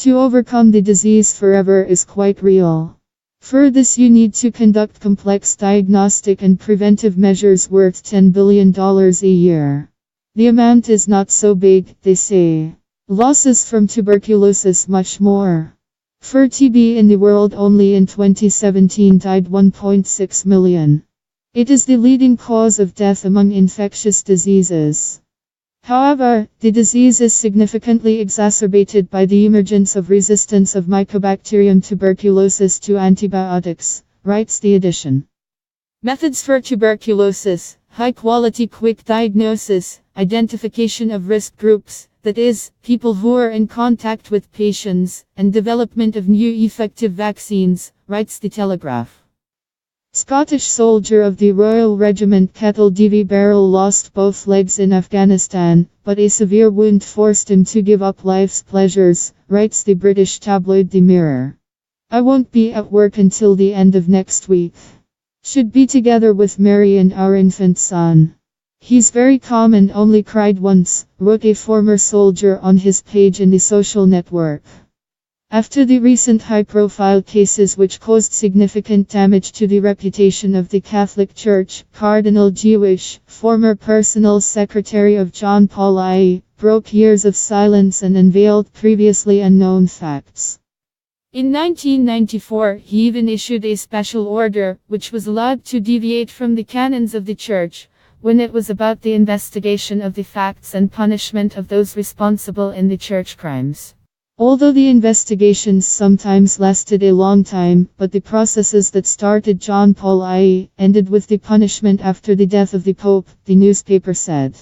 To overcome the disease forever is quite real. For this you need to conduct complex diagnostic and preventive measures worth $10 billion a year. The amount is not so big, they say. Losses from tuberculosis much more. For TB in the world only in 2017 died 1.6 million. It is the leading cause of death among infectious diseases. However, the disease is significantly exacerbated by the emergence of resistance of Mycobacterium tuberculosis to antibiotics, writes the edition. Methods for tuberculosis: high-quality quick diagnosis, identification of risk groups, that is, people who are in contact with patients, and development of new effective vaccines, writes the Telegraph. Scottish soldier of the Royal Regiment Kettle Davy Barrel lost both legs in Afghanistan, but a severe wound forced him to give up life's pleasures, writes the British tabloid The Mirror. I won't be at work until the end of next week. Should be together with Mary and our infant son. He's very calm and only cried once, wrote a former soldier on his page in the social network. After the recent high-profile cases which caused significant damage to the reputation of the Catholic Church, Cardinal Jewish, former personal secretary of John Paul I, broke years of silence and unveiled previously unknown facts. In 1994, he even issued a special order, which was allowed to deviate from the canons of the Church, when it was about the investigation of the facts and punishment of those responsible in the Church crimes. Although the investigations sometimes lasted a long time, but the processes that started John Paul I ended with the punishment after the death of the Pope, the newspaper said.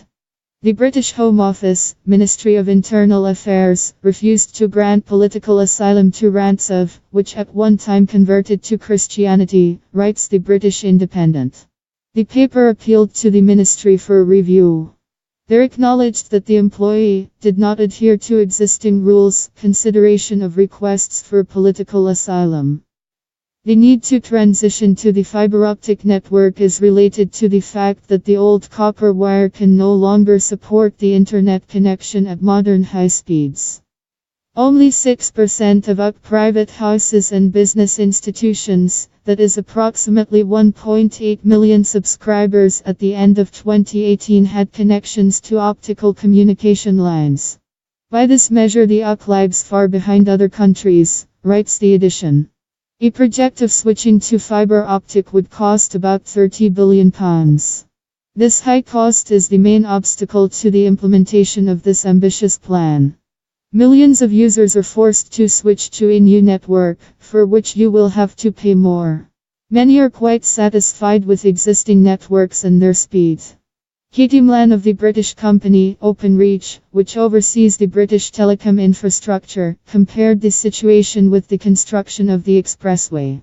The British Home Office, Ministry of Internal Affairs, refused to grant political asylum to Rantzov, which at one time converted to Christianity, writes the British Independent. The paper appealed to the ministry for review. They acknowledged that the employee did not adhere to existing rules, consideration of requests for political asylum. The need to transition to the fiber optic network is related to the fact that the old copper wire can no longer support the internet connection at modern high speeds. Only 6% of private houses and business institutions, that is approximately 1.8 million subscribers at the end of 2018, had connections to optical communication lines. By this measure the UK lags far behind other countries, writes the edition. A project of switching to fiber optic would cost about £30 billion. This high cost is the main obstacle to the implementation of this ambitious plan. Millions of users are forced to switch to a new network, for which you will have to pay more. Many are quite satisfied with existing networks and their speed. Katie Mlan of the British company Openreach, which oversees the British telecom infrastructure, compared the situation with the construction of the expressway.